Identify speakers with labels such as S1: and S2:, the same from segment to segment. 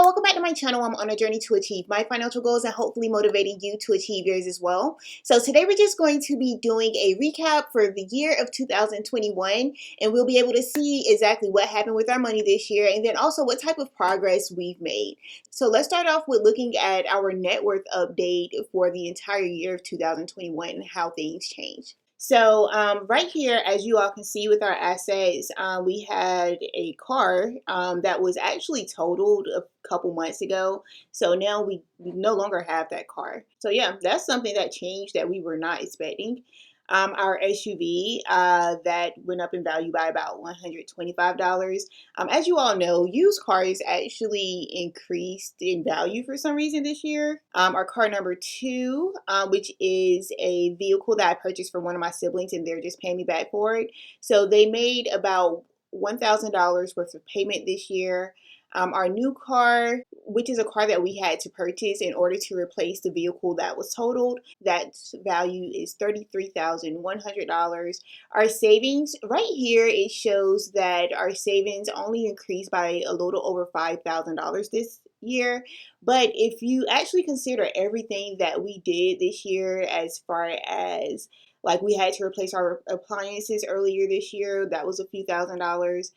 S1: welcome back to my channel. I'm on a journey to achieve my financial goals and hopefully motivating you to achieve yours as well. So today we're just going to be doing a recap for the year of 2021, and we'll be able to see exactly what happened with our money this year and then also what type of progress we've made. So let's start off with looking at our net worth update for the entire year of 2021 and how things changed. So right here, as you all can see with our assets, we had a car that was actually totaled a couple months ago. So now we no longer have that car. So yeah, that's something that changed that we were not expecting. Our SUV that went up in value by about $125. As you all know, used cars actually increased in value for some reason this year. Our car number 2, which is a vehicle that I purchased for one of my siblings and they're just paying me back for it. So they made about $1,000 worth of payment this year. Our new car, which is a car that we had to purchase in order to replace the vehicle that was totaled, that value is $33,100. Our savings, right here, it shows that our savings only increased by a little over $5,000 this year. But if you actually consider everything that we did this year, as far as like we had to replace our appliances earlier this year, that was a few $1,000s.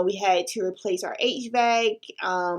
S1: We had to replace our HVAC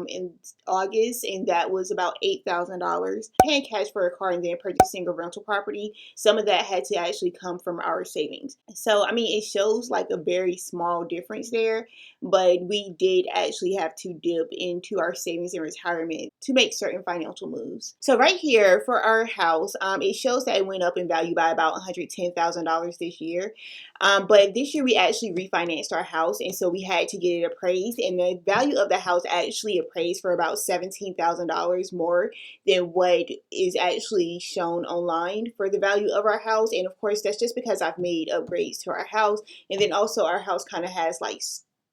S1: in August, and that was about $8,000. Paying cash for a car and then purchasing a rental property, some of that had to actually come from our savings. So, I mean, it shows like a very small difference there, but we did actually have to dip into our savings and retirement to make certain financial moves. So right here for our house, it shows that it went up in value by about $110,000 this year. But this year we actually refinanced our house, and so we had to get it appraised, and the value of the house actually appraised for about $17,000 more than what is actually shown online for the value of our house. And of course, that's just because I've made upgrades to our house, and then also our house kind of has like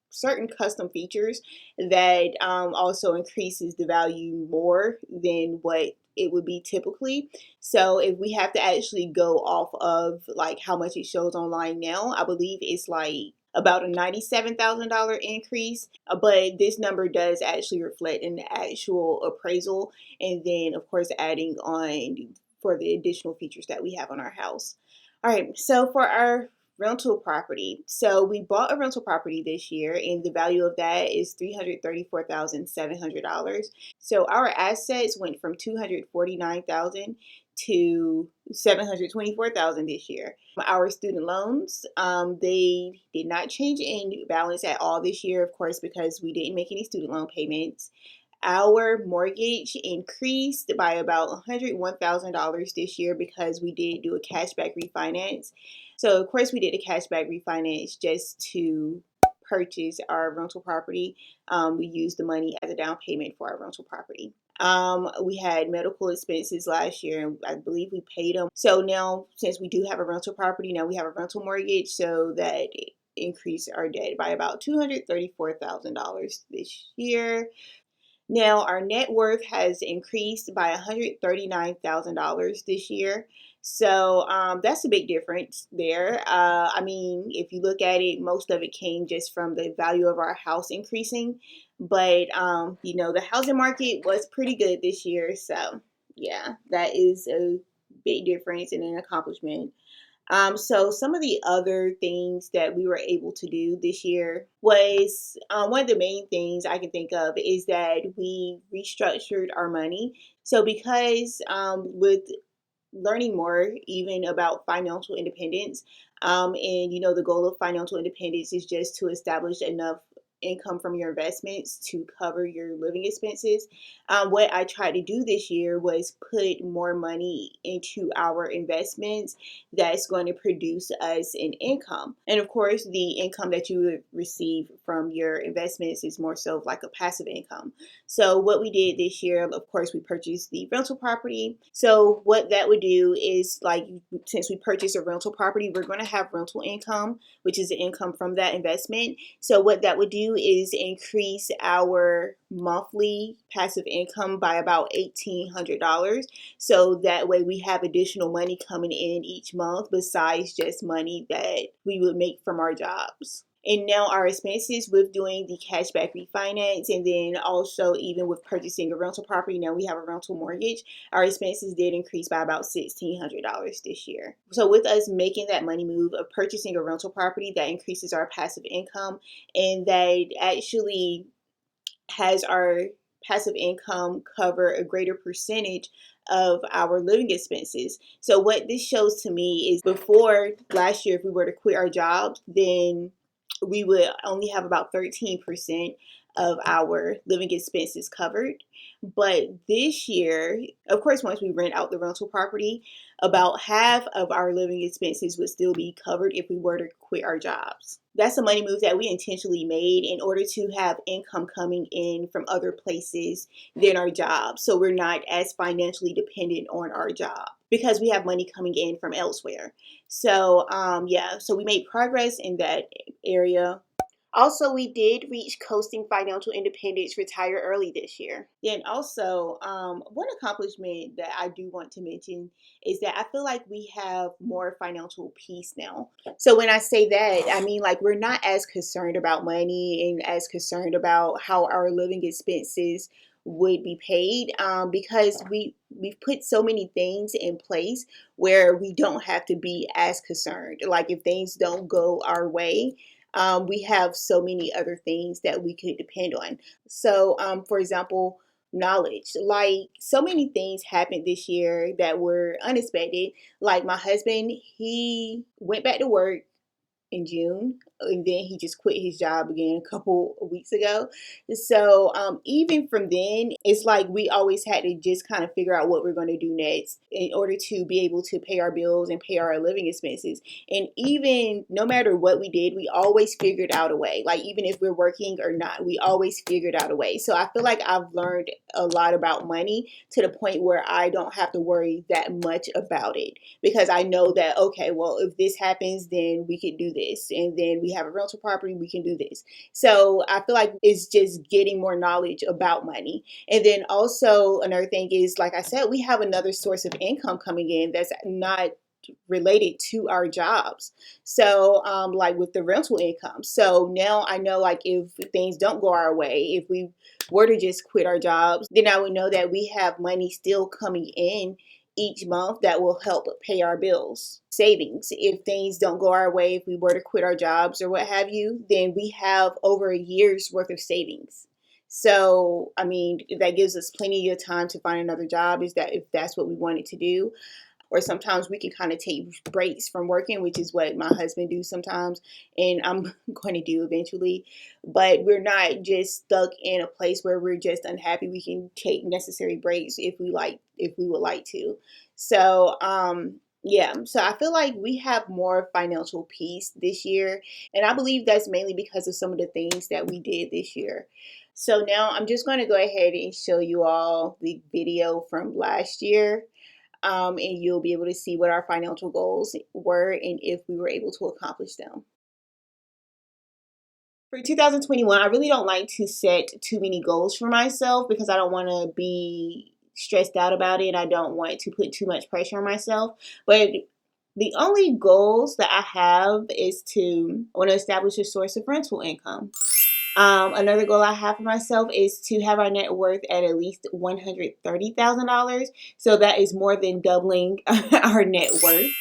S1: certain custom features that also increases the value more than what it would be typically. So if we have to actually go off of like how much it shows online now, I believe it's like about a $97,000 increase, but this number does actually reflect an actual appraisal, and then of course adding on for the additional features that we have on our house. All right, so for our rental property. So we bought a rental property this year, and the value of that is $334,700. So our assets went from $249,000 to $724,000 this year. Our student loans, they did not change in balance at all this year, of course, because we didn't make any student loan payments. Our mortgage increased by about $101,000 this year because we did do a cashback refinance. So of course we did a cashback refinance just to purchase our rental property. We used the money as a down payment for our rental property. We had medical expenses last year, and I believe we paid them. So now, since we do have a rental property, now we have a rental mortgage, so that increased our debt by about $234,000 this year. Now, our net worth has increased by $139,000 this year. So that's a big difference there. I mean, if you look at it, most of it came just from the value of our house increasing. But, you know, the housing market was pretty good this year. So, yeah, that is a big difference and an accomplishment. So some of the other things that we were able to do this year was one of the main things I can think of is that we restructured our money. So because with learning more even about financial independence, and you know the goal of financial independence is just to establish enough income from your investments to cover your living expenses. What I tried to do this year was put more money into our investments that's going to produce us an income. And of course, the income that you would receive from your investments is more so like a passive income. So what we did this year, of course, we purchased the rental property. So what that would do is, like, since we purchased a rental property, we're going to have rental income, which is the income from that investment. So what that would do is increase our monthly passive income by about $1,800. So that way we have additional money coming in each month besides just money that we would make from our jobs. And now our expenses with doing the cashback refinance, and then also even with purchasing a rental property, now we have a rental mortgage, our expenses did increase by about $1,600 this year. So with us making that money move of purchasing a rental property, that increases our passive income, and that actually has our passive income cover a greater percentage of our living expenses. So what this shows to me is before last year, if we were to quit our jobs, then we would only have about 13% of our living expenses covered. But this year, of course, once we rent out the rental property, about half of our living expenses would still be covered if we were to quit our jobs. That's a money move that we intentionally made in order to have income coming in from other places than our job. So we're not as financially dependent on our job because we have money coming in from elsewhere. So yeah, so we made progress in that area. Also, we did reach coasting financial independence, retire early this year. Then also, one accomplishment that I do want to mention is that I feel like we have more financial peace now. So when I say that, I mean like we're not as concerned about money and as concerned about how our living expenses would be paid, because we've put so many things in place where we don't have to be as concerned. Like if things don't go our way, we have so many other things that we could depend on. So, for example, knowledge. Like so many things happened this year that were unexpected. Like my husband, he went back to work in June, and then he just quit his job again a couple of weeks ago. So even from then, it's like we always had to just kind of figure out what we're going to do next in order to be able to pay our bills and pay our living expenses. And even no matter what we did, we always figured out a way. Like even if we're working or not, we always figured out a way. So I feel like I've learned a lot about money to the point where I don't have to worry that much about it, because I know that, okay, well, if this happens, then we could do this. And then we have a rental property, we can do this. So I feel like it's just getting more knowledge about money. And then also another thing is, like I said, we have another source of income coming in that's not related to our jobs. So like with the rental income. So now I know like if things don't go our way, if we were to just quit our jobs, then I would know that we have money still coming in each month that will help pay our bills. Savings. If things don't go our way, if we were to quit our jobs or what have you, then we have over a year's worth of savings. So, I mean, that gives us plenty of time to find another job, is that if that's what we wanted to do. Or sometimes we can kind of take breaks from working, which is what my husband do sometimes, and I'm going to do eventually. But we're not just stuck in a place where we're just unhappy. We can take necessary breaks if we would like to. So yeah, so I feel like we have more financial peace this year, and I believe that's mainly because of some of the things that we did this year. So now I'm just going to go ahead and show you all the video from last year, and you'll be able to see what our financial goals were and if we were able to accomplish them. For 2021, I really don't like to set too many goals for myself because I don't want to be stressed out about it. I don't want to put too much pressure on myself. But the only goals that I have is I want to establish a source of rental income. Another goal I have for myself is to have our net worth at least $130,000. So that is more than doubling our net worth.